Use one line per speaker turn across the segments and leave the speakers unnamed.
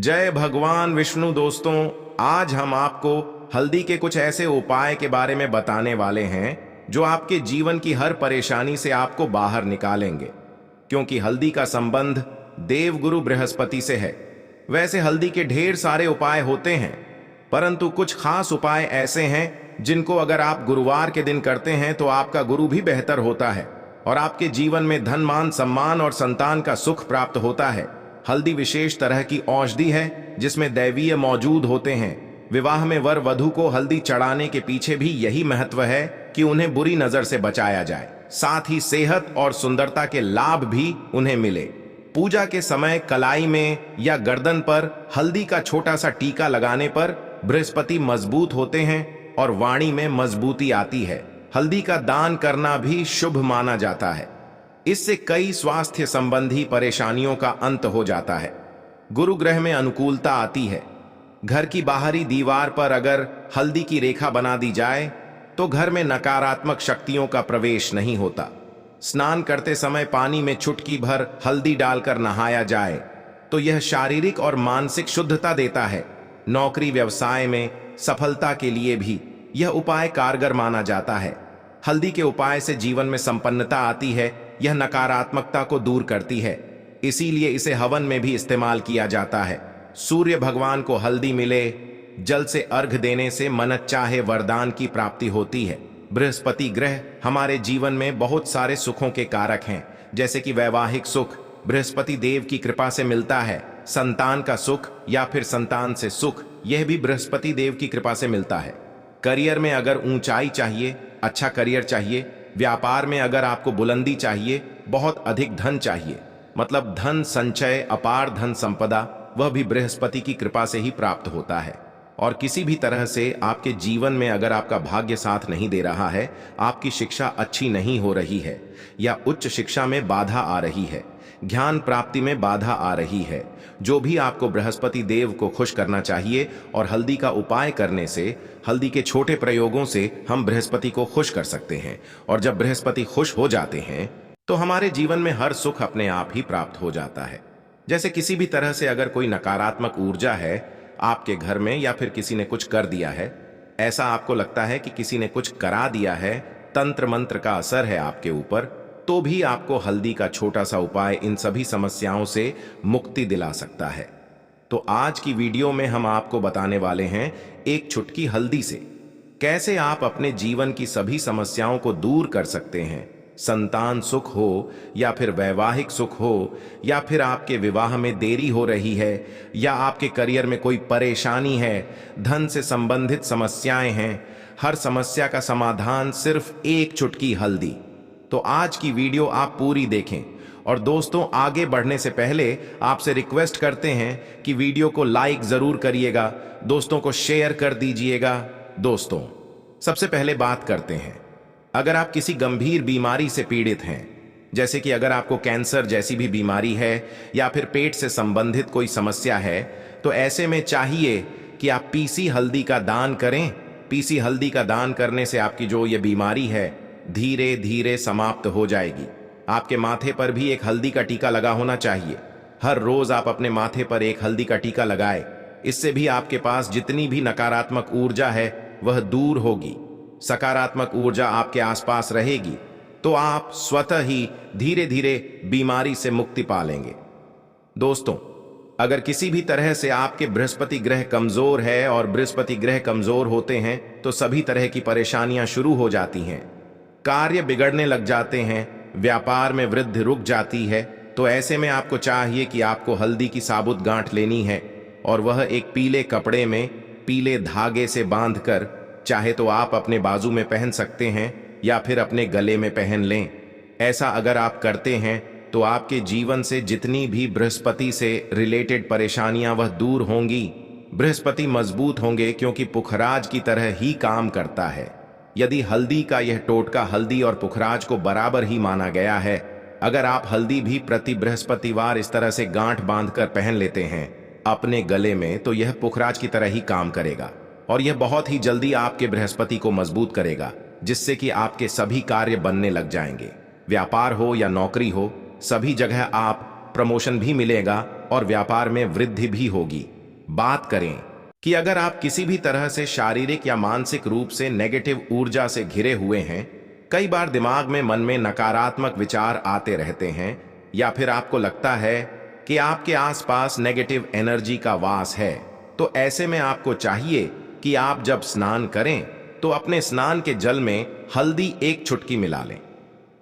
जय भगवान विष्णु। दोस्तों, आज हम आपको हल्दी के कुछ ऐसे उपाय के बारे में बताने वाले हैं जो आपके जीवन की हर परेशानी से आपको बाहर निकालेंगे, क्योंकि हल्दी का संबंध देवगुरु बृहस्पति से है। वैसे हल्दी के ढेर सारे उपाय होते हैं, परंतु कुछ खास उपाय ऐसे हैं जिनको अगर आप गुरुवार के दिन करते हैं तो आपका गुरु भी बेहतर होता है और आपके जीवन में धन, मान, सम्मान और संतान का सुख प्राप्त होता है। हल्दी विशेष तरह की औषधि है जिसमें दैवीय मौजूद होते हैं। विवाह में वर वधु को हल्दी चढ़ाने के पीछे भी यही महत्व है कि उन्हें बुरी नजर से बचाया जाए, साथ ही सेहत और सुंदरता के लाभ भी उन्हें मिले। पूजा के समय कलाई में या गर्दन पर हल्दी का छोटा सा टीका लगाने पर बृहस्पति मजबूत होते हैं और वाणी में मजबूती आती है। हल्दी का दान करना भी शुभ माना जाता है। इससे कई स्वास्थ्य संबंधी परेशानियों का अंत हो जाता है। गुरु ग्रह में अनुकूलता आती है। घर की बाहरी दीवार पर अगर हल्दी की रेखा बना दी जाए तो घर में नकारात्मक शक्तियों का प्रवेश नहीं होता। स्नान करते समय पानी में चुटकी भर हल्दी डालकर नहाया जाए तो यह शारीरिक और मानसिक शुद्धता देता है। नौकरी व्यवसाय में सफलता के लिए भी यह उपाय कारगर माना जाता है। हल्दी के उपाय से जीवन में संपन्नता आती है। यह नकारात्मकता को दूर करती है, इसीलिए इसे हवन में भी इस्तेमाल किया जाता है। सूर्य भगवान को हल्दी मिले जल से अर्घ देने से मनचाहे वरदान की प्राप्ति होती है। बृहस्पति ग्रह हमारे जीवन में बहुत सारे सुखों के कारक हैं, जैसे कि वैवाहिक सुख बृहस्पति देव की कृपा से मिलता है। संतान का सुख या फिर संतान से सुख, यह भी बृहस्पति देव की कृपा से मिलता है। करियर में अगर ऊंचाई चाहिए, अच्छा करियर चाहिए, व्यापार में अगर आपको बुलंदी चाहिए, बहुत अधिक धन चाहिए, मतलब धन संचय, अपार धन संपदा, वह भी बृहस्पति की कृपा से ही प्राप्त होता है। और किसी भी तरह से आपके जीवन में अगर आपका भाग्य साथ नहीं दे रहा है, आपकी शिक्षा अच्छी नहीं हो रही है या उच्च शिक्षा में बाधा आ रही है, ज्ञान प्राप्ति में बाधा आ रही है, जो भी आपको बृहस्पति देव को खुश करना चाहिए। और हल्दी का उपाय करने से, हल्दी के छोटे प्रयोगों से हम बृहस्पति को खुश कर सकते हैं। और जब बृहस्पति खुश हो जाते हैं तो हमारे जीवन में हर सुख अपने आप ही प्राप्त हो जाता है। जैसे किसी भी तरह से अगर कोई नकारात्मक ऊर्जा है आपके घर में, या फिर किसी ने कुछ कर दिया है, ऐसा आपको लगता है कि किसी ने कुछ करा दिया है, तंत्र मंत्र का असर है आपके ऊपर, तो भी आपको हल्दी का छोटा सा उपाय इन सभी समस्याओं से मुक्ति दिला सकता है। तो आज की वीडियो में हम आपको बताने वाले हैं एक चुटकी हल्दी से कैसे आप अपने जीवन की सभी समस्याओं को दूर कर सकते हैं। संतान सुख हो या फिर वैवाहिक सुख हो, या फिर आपके विवाह में देरी हो रही है, या आपके करियर में कोई परेशानी है, धन से संबंधित समस्याएं हैं, हर समस्या का समाधान सिर्फ एक चुटकी हल्दी। तो आज की वीडियो आप पूरी देखें। और दोस्तों, आगे बढ़ने से पहले आपसे रिक्वेस्ट करते हैं कि वीडियो को लाइक जरूर करिएगा, दोस्तों को शेयर कर दीजिएगा। दोस्तों, सबसे पहले बात करते हैं, अगर आप किसी गंभीर बीमारी से पीड़ित हैं, जैसे कि अगर आपको कैंसर जैसी भी बीमारी है या फिर पेट से संबंधित कोई समस्या है, तो ऐसे में चाहिए कि आप पीसी हल्दी का दान करें। पीसी हल्दी का दान करने से आपकी जो ये बीमारी है धीरे धीरे समाप्त हो जाएगी। आपके माथे पर भी एक हल्दी का टीका लगा होना चाहिए। हर रोज आप अपने माथे पर एक हल्दी का टीका लगाएं। इससे भी आपके पास जितनी भी नकारात्मक ऊर्जा है वह दूर होगी, सकारात्मक ऊर्जा आपके आसपास रहेगी, तो आप स्वतः ही धीरे धीरे बीमारी से मुक्ति पालेंगे। दोस्तों, अगर किसी भी तरह से आपके बृहस्पति ग्रह कमजोर है, और बृहस्पति ग्रह कमजोर होते हैं तो सभी तरह की परेशानियां शुरू हो जाती हैं, कार्य बिगड़ने लग जाते हैं, व्यापार में वृद्धि रुक जाती है। तो ऐसे में आपको चाहिए कि आपको हल्दी की साबुत गांठ लेनी है, और वह एक पीले कपड़े में पीले धागे से बांधकर, चाहे तो आप अपने बाजू में पहन सकते हैं या फिर अपने गले में पहन लें। ऐसा अगर आप करते हैं तो आपके जीवन से जितनी भी बृहस्पति से रिलेटेड परेशानियां वह दूर होंगी। बृहस्पति मजबूत होंगे क्योंकि पुखराज की तरह ही काम करता है। यदि हल्दी का यह टोटका हल्दी और पुखराज को बराबर ही माना गया है, अगर आप हल्दी भी प्रति बृहस्पतिवार इस तरह से गांठ बांधकर पहन लेते हैं अपने गले में, तो यह पुखराज की तरह ही काम करेगा और यह बहुत ही जल्दी आपके बृहस्पति को मजबूत करेगा, जिससे कि आपके सभी कार्य बनने लग जाएंगे। व्यापार हो या नौकरी हो, सभी जगह आप प्रमोशन भी मिलेगा और व्यापार में वृद्धि भी होगी। बात करें कि अगर आप किसी भी तरह से शारीरिक या मानसिक रूप से नेगेटिव ऊर्जा से घिरे हुए हैं, कई बार दिमाग में मन में नकारात्मक विचार आते रहते हैं, या फिर आपको लगता है कि आपके आसपास नेगेटिव एनर्जी का वास है, तो ऐसे में आपको चाहिए कि आप जब स्नान करें तो अपने स्नान के जल में हल्दी एक चुटकी मिला लें।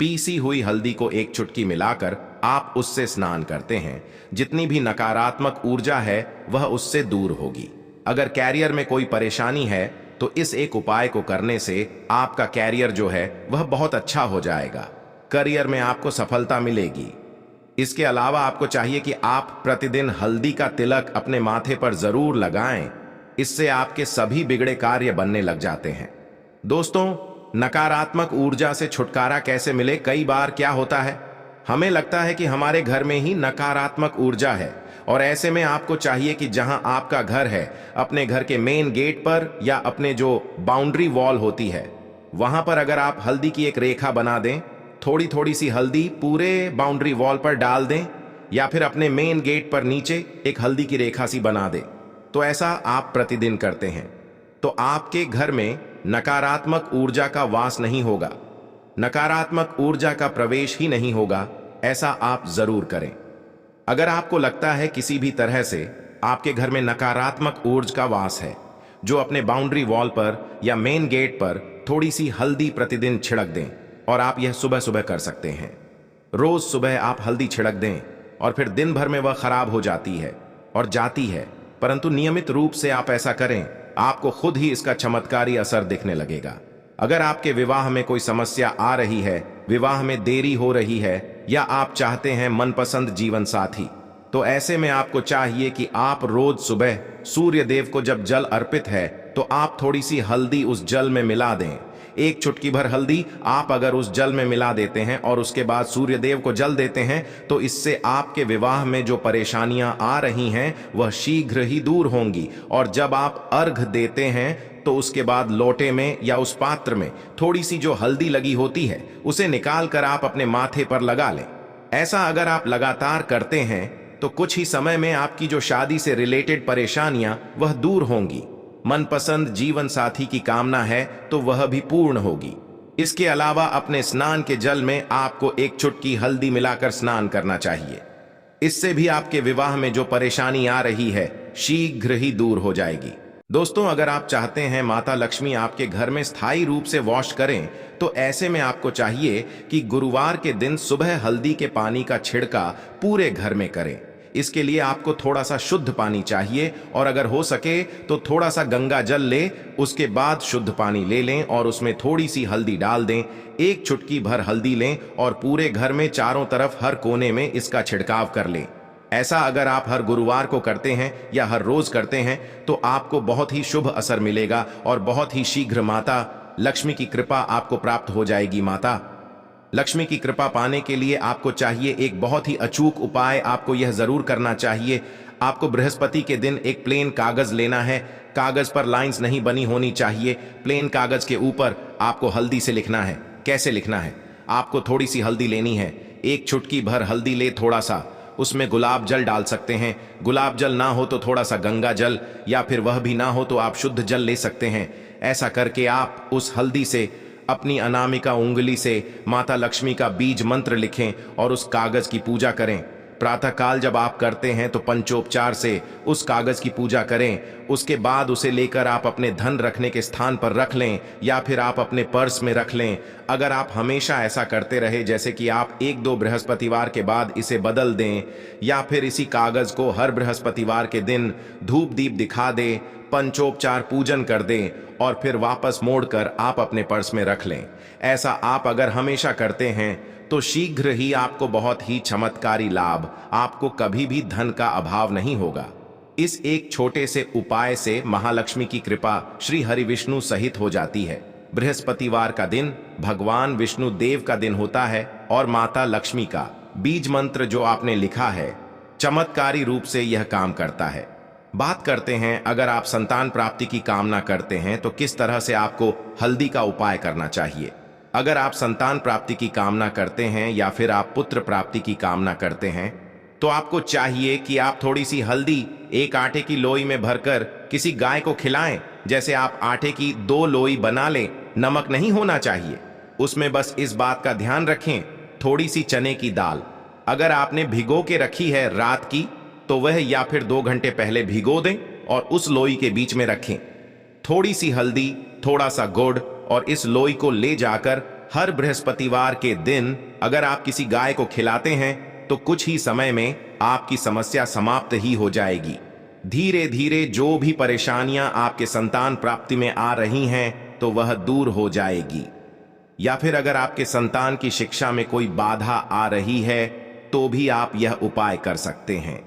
पीसी हुई हल्दी को एक चुटकी मिलाकर आप उससे स्नान करते हैं, जितनी भी नकारात्मक ऊर्जा है वह उससे दूर होगी। अगर कैरियर में कोई परेशानी है तो इस एक उपाय को करने से आपका कैरियर जो है वह बहुत अच्छा हो जाएगा। करियर में आपको सफलता मिलेगी। इसके अलावा आपको चाहिए कि आप प्रतिदिन हल्दी का तिलक अपने माथे पर जरूर लगाएं। इससे आपके सभी बिगड़े कार्य बनने लग जाते हैं। दोस्तों, नकारात्मक ऊर्जा से छुटकारा कैसे मिले? कई बार क्या होता है, हमें लगता है कि हमारे घर में ही नकारात्मक ऊर्जा है, और ऐसे में आपको चाहिए कि जहां आपका घर है, अपने घर के मेन गेट पर या अपने जो बाउंड्री वॉल होती है वहां पर अगर आप हल्दी की एक रेखा बना दें, थोड़ी थोड़ी सी हल्दी पूरे बाउंड्री वॉल पर डाल दें, या फिर अपने मेन गेट पर नीचे एक हल्दी की रेखा सी बना दें, तो ऐसा आप प्रतिदिन करते हैं तो आपके घर में नकारात्मक ऊर्जा का वास नहीं होगा, नकारात्मक ऊर्जा का प्रवेश ही नहीं होगा। ऐसा आप जरूर करें। अगर आपको लगता है किसी भी तरह से आपके घर में नकारात्मक ऊर्जा का वास है, जो अपने बाउंड्री वॉल पर या मेन गेट पर थोड़ी सी हल्दी प्रतिदिन छिड़क दें, और आप यह सुबह सुबह कर सकते हैं। रोज सुबह आप हल्दी छिड़क दें और फिर दिन भर में वह खराब हो जाती है और जाती है, परंतु नियमित रूप से आप ऐसा करें, आपको खुद ही इसका चमत्कारी असर दिखने लगेगा। अगर आपके विवाह में कोई समस्या आ रही है, विवाह में देरी हो रही है, या आप चाहते हैं मनपसंद जीवन साथी, तो ऐसे में आपको चाहिए कि आप रोज सुबह सूर्य देव को जब जल अर्पित है तो आप थोड़ी सी हल्दी उस जल में मिला दें। एक चुटकी भर हल्दी आप अगर उस जल में मिला देते हैं और उसके बाद सूर्य देव को जल देते हैं, तो इससे आपके विवाह में जो परेशानियां आ रही हैं वह शीघ्र ही दूर होंगी। और जब आप अर्घ देते हैं तो उसके बाद लोटे में या उस पात्र में थोड़ी सी जो हल्दी लगी होती है उसे निकाल कर आप अपने माथे पर लगा लें। ऐसा अगर आप लगातार करते हैं तो कुछ ही समय में आपकी जो शादी से रिलेटेड परेशानियां वह दूर होंगी। मनपसंद जीवन साथी की कामना है तो वह भी पूर्ण होगी। इसके अलावा अपने स्नान के जल में आपको एक चुटकी हल्दी मिलाकर स्नान करना चाहिए। इससे भी आपके विवाह में जो परेशानी आ रही है शीघ्र ही दूर हो जाएगी। दोस्तों, अगर आप चाहते हैं माता लक्ष्मी आपके घर में स्थायी रूप से वॉश करें, तो ऐसे में आपको चाहिए कि गुरुवार के दिन सुबह हल्दी के पानी का छिड़का पूरे घर में करें। इसके लिए आपको थोड़ा सा शुद्ध पानी चाहिए, और अगर हो सके तो थोड़ा सा गंगा जल ले, उसके बाद शुद्ध पानी ले लें और उसमें थोड़ी सी हल्दी डाल दें। एक चुटकी भर हल्दी लें और पूरे घर में चारों तरफ हर कोने में इसका छिड़काव कर लें। ऐसा अगर आप हर गुरुवार को करते हैं या हर रोज करते हैं तो आपको बहुत ही शुभ असर मिलेगा और बहुत ही शीघ्र माता लक्ष्मी की कृपा आपको प्राप्त हो जाएगी। माता लक्ष्मी की कृपा पाने के लिए आपको चाहिए एक बहुत ही अचूक उपाय आपको यह जरूर करना चाहिए। आपको बृहस्पति के दिन एक प्लेन कागज लेना है। कागज पर लाइंस नहीं बनी होनी चाहिए। प्लेन कागज के ऊपर आपको हल्दी से लिखना है। कैसे लिखना है? आपको थोड़ी सी हल्दी लेनी है, एक चुटकी भर हल्दी ले, थोड़ा सा उसमें गुलाब जल डाल सकते हैं। गुलाब जल ना हो तो थोड़ा सा गंगा जल, या फिर वह भी ना हो तो आप शुद्ध जल ले सकते हैं। ऐसा करके आप उस हल्दी से अपनी अनामिका उंगली से माता लक्ष्मी का बीज मंत्र लिखें और उस कागज की पूजा करें। प्रातःकाल जब आप करते हैं तो पंचोपचार से उस कागज की पूजा करें। उसके बाद उसे लेकर आप अपने धन रखने के स्थान पर रख लें, या फिर आप अपने पर्स में रख लें। अगर आप हमेशा ऐसा करते रहे, जैसे कि आप एक दो बृहस्पतिवार के बाद इसे बदल दें, या फिर इसी कागज को हर बृहस्पतिवार के दिन धूप दीप दिखा दें, पंचोपचार पूजन कर दें और फिर वापस मोड़कर आप अपने पर्स में रख लें। ऐसा आप अगर हमेशा करते हैं तो शीघ्र ही आपको बहुत ही चमत्कारी लाभ, आपको कभी भी धन का अभाव नहीं होगा। इस एक छोटे से उपाय से महालक्ष्मी की कृपा श्री हरि विष्णु सहित हो जाती है। बृहस्पतिवार का दिन भगवान विष्णु देव का दिन होता है और माता लक्ष्मी का बीज मंत्र जो आपने लिखा है चमत्कारी रूप से यह काम करता है। बात करते हैं, अगर आप संतान प्राप्ति की कामना करते हैं तो किस तरह से आपको हल्दी का उपाय करना चाहिए। अगर आप संतान प्राप्ति की कामना करते हैं या फिर आप पुत्र प्राप्ति की कामना करते हैं तो आपको चाहिए कि आप थोड़ी सी हल्दी एक आटे की लोई में भरकर किसी गाय को खिलाएं। जैसे आप आटे की 2 लोई बना लें। नमक नहीं होना चाहिए उसमें। बस इस बात का ध्यान रखें, थोड़ी सी चने की दाल अगर आपने भिगो के रखी है रात की, तो वह या फिर 2 घंटे पहले भिगो दें और उस लोई के बीच में रखें। थोड़ी सी हल्दी, थोड़ा सा गुड़ और इस लोई को ले जाकर हर बृहस्पतिवार के दिन अगर आप किसी गाय को खिलाते हैं तो कुछ ही समय में आपकी समस्या समाप्त ही हो जाएगी। धीरे धीरे जो भी परेशानियां आपके संतान प्राप्ति में आ रही हैं तो वह दूर हो जाएगी। या फिर अगर आपके संतान की शिक्षा में कोई बाधा आ रही है तो भी आप यह उपाय कर सकते हैं।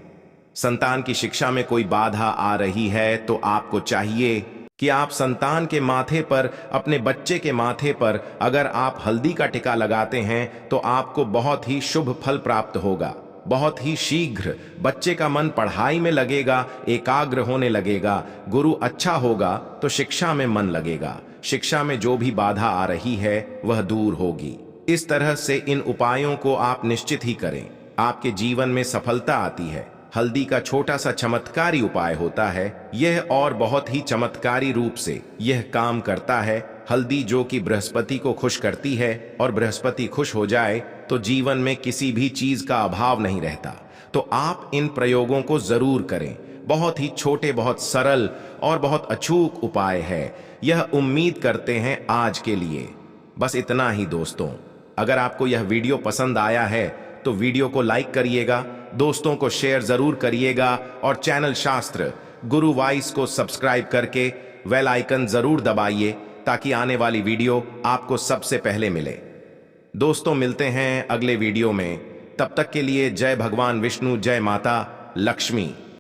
संतान की शिक्षा में कोई बाधा आ रही है तो आपको चाहिए कि आप संतान के माथे पर, अपने बच्चे के माथे पर अगर आप हल्दी का टिका लगाते हैं तो आपको बहुत ही शुभ फल प्राप्त होगा। बहुत ही शीघ्र बच्चे का मन पढ़ाई में लगेगा, एकाग्र होने लगेगा। गुरु अच्छा होगा तो शिक्षा में मन लगेगा। शिक्षा में जो भी बाधा आ रही है वह दूर होगी। इस तरह से इन उपायों को आप निश्चित ही करें, आपके जीवन में सफलता आती है। हल्दी का छोटा सा चमत्कारी उपाय होता है यह, और बहुत ही चमत्कारी रूप से यह काम करता है। हल्दी जो कि बृहस्पति को खुश करती है, और बृहस्पति खुश हो जाए तो जीवन में किसी भी चीज का अभाव नहीं रहता। तो आप इन प्रयोगों को जरूर करें। बहुत ही छोटे, बहुत सरल और बहुत अचूक उपाय है। यह उम्मीद करते हैं आज के लिए बस इतना ही दोस्तों। अगर आपको यह वीडियो पसंद आया है तो वीडियो को लाइक करिएगा, दोस्तों को शेयर जरूर करिएगा और चैनल शास्त्र गुरु वॉइस को सब्सक्राइब करके बेल आइकन जरूर दबाइए ताकि आने वाली वीडियो आपको सबसे पहले मिले। दोस्तों मिलते हैं अगले वीडियो में, तब तक के लिए जय भगवान विष्णु, जय माता लक्ष्मी।